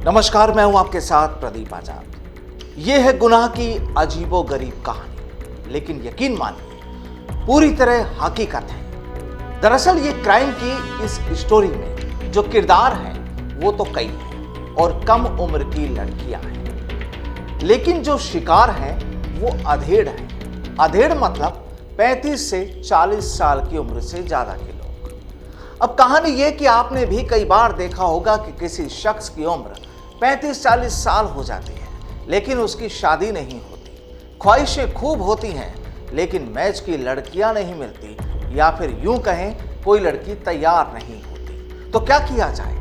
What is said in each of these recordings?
नमस्कार, मैं हूं आपके साथ प्रदीप आजाद। ये है गुनाह की अजीबोगरीब कहानी, लेकिन यकीन मानिए पूरी तरह हकीकत है। दरअसल ये क्राइम की इस स्टोरी में जो किरदार हैं वो तो कई हैं और कम उम्र की लड़कियां हैं, लेकिन जो शिकार हैं वो अधेड़ हैं। अधेड़ मतलब 35 से 40 साल की उम्र से ज्यादा के लोग। अब कहानी ये कि आपने भी कई बार देखा होगा कि किसी शख्स की उम्र 35-40 साल हो जाती है, लेकिन उसकी शादी नहीं होती। ख्वाहिशें खूब होती हैं, लेकिन मैच की लड़कियां नहीं मिलती, या फिर यूं कहें कोई लड़की तैयार नहीं होती। तो क्या किया जाए?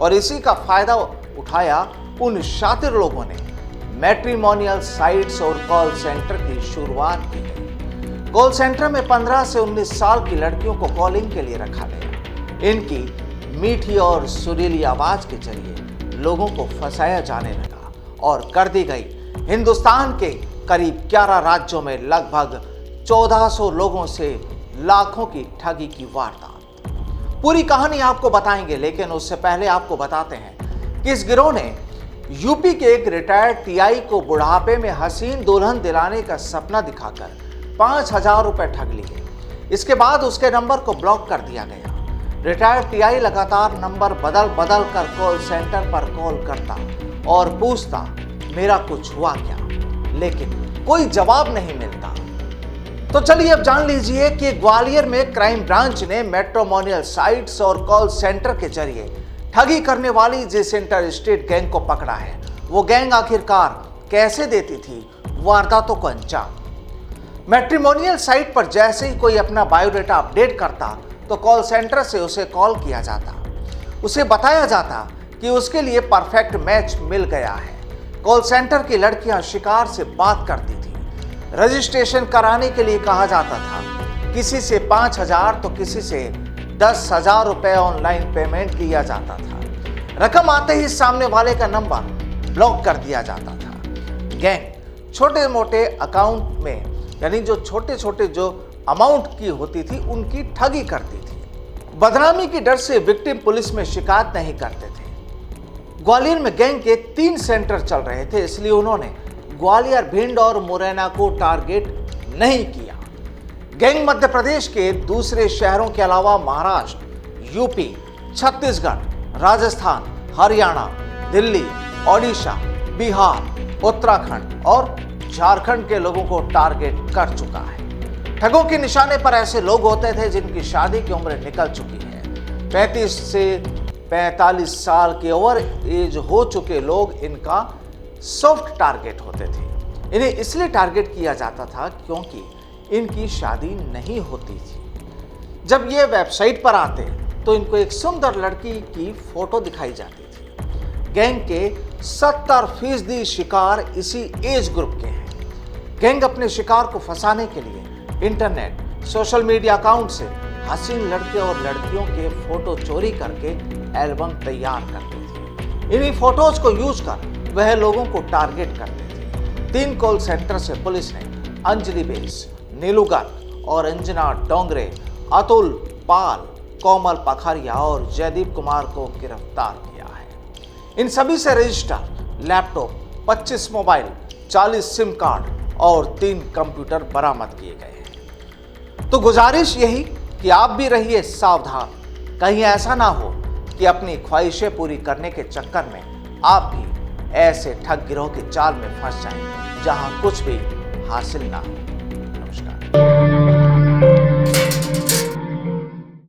और इसी का फायदा उठाया उन शातिर लोगों ने मैट्रिमोनियल साइट्स और कॉल सेंटर की शुरुआत की गई। कॉल सेंटर में 15 से 19 साल की लड़कियों को कॉलिंग के लिए रखा गया। इनकी मीठी और सुरीली आवाज के जरिए लोगों को फंसाया जाने लगा और कर दी गई हिंदुस्तान के करीब 11 राज्यों में लगभग 1400 लोगों से लाखों की ठगी की वारदात। पूरी कहानी आपको बताएंगे, लेकिन उससे पहले आपको बताते हैं कि इस गिरोह ने यूपी के एक रिटायर्ड टीआई को बुढ़ापे में हसीन दुल्हन दिलाने का सपना दिखाकर 5000 रुपए ठग लिए। इसके बाद उसके नंबर को ब्लॉक कर दिया गया। रिटायर्ड टीआई लगातार नंबर बदल बदल कर कॉल सेंटर पर कॉल करता और पूछता मेरा कुछ हुआ क्या, लेकिन कोई जवाब नहीं मिलता। तो चलिए अब जान लीजिए कि ग्वालियर में क्राइम ब्रांच ने मैट्रिमोनियल साइट्स और कॉल सेंटर के जरिए ठगी करने वाली जिस इंटर स्टेट गैंग को पकड़ा है, वो गैंग आखिरकार कैसे देती थी वारदातों को अंजाम। मैट्रिमोनियल साइट पर जैसे ही कोई अपना बायोडाटा अपडेट करता तो कॉल सेंटर से उसे कॉल किया जाता। उसे बताया जाता कि उसके लिए परफेक्ट मैच मिल गया है। कॉल सेंटर की लड़कियां शिकार से बात करती थी। रजिस्ट्रेशन कराने के लिए कहा जाता था। किसी से 5000 तो किसी से 10,000 रुपए ऑनलाइन पेमेंट लिया जाता था। रकम आते ही सामने वाले का नंबर ब्लॉक कर दिया जाता था। गैंग छोटे मोटे अकाउंट में, यानी जो छोटे छोटे जो अमाउंट की होती थी, उनकी ठगी करती थी। बदनामी की डर से विक्टिम पुलिस में शिकायत नहीं करते थे। ग्वालियर में गैंग के 3 सेंटर चल रहे थे, इसलिए उन्होंने ग्वालियर, भिंड और मुरैना को टारगेट नहीं किया। गैंग मध्य प्रदेश के दूसरे शहरों के अलावा महाराष्ट्र, यूपी, छत्तीसगढ़, राजस्थान, हरियाणा, दिल्ली, ओडिशा, बिहार, उत्तराखंड और झारखंड के लोगों को टारगेट कर चुका है। ठगों के निशाने पर ऐसे लोग होते थे जिनकी शादी की उम्र निकल चुकी है। 35 से 45 साल के ओवर एज हो चुके लोग इनका सॉफ्ट टारगेट होते थे। इन्हें इसलिए टारगेट किया जाता था क्योंकि इनकी शादी नहीं होती थी। जब ये वेबसाइट पर आते तो इनको एक सुंदर लड़की की फोटो दिखाई जाती थी। गैंग के 70% शिकार इसी एज ग्रुप के हैं। गैंग अपने शिकार को फंसाने के लिए इंटरनेट, सोशल मीडिया अकाउंट से हसीन लड़के और लड़कियों के फोटो चोरी करके एल्बम तैयार करते थे। इन्हीं फोटोज को यूज कर वह लोगों को टारगेट करते थे। 3 कॉल सेंटर से पुलिस ने अंजलि बेस, नीलू गर्ग और अंजना डोंगरे, अतुल पाल, कोमल पखारिया और जयदीप कुमार को गिरफ्तार किया है। इन सभी से register, laptop, 25 mobile, 40 SIM card और 3 कंप्यूटर बरामद किए गए हैं। तो गुजारिश यही कि आप भी रहिए सावधान, कहीं ऐसा ना हो कि अपनी ख्वाहिशें पूरी करने के चक्कर में आप भी ऐसे ठग गिरोह के जाल में फंस जाएं, जहां कुछ भी हासिल ना हो।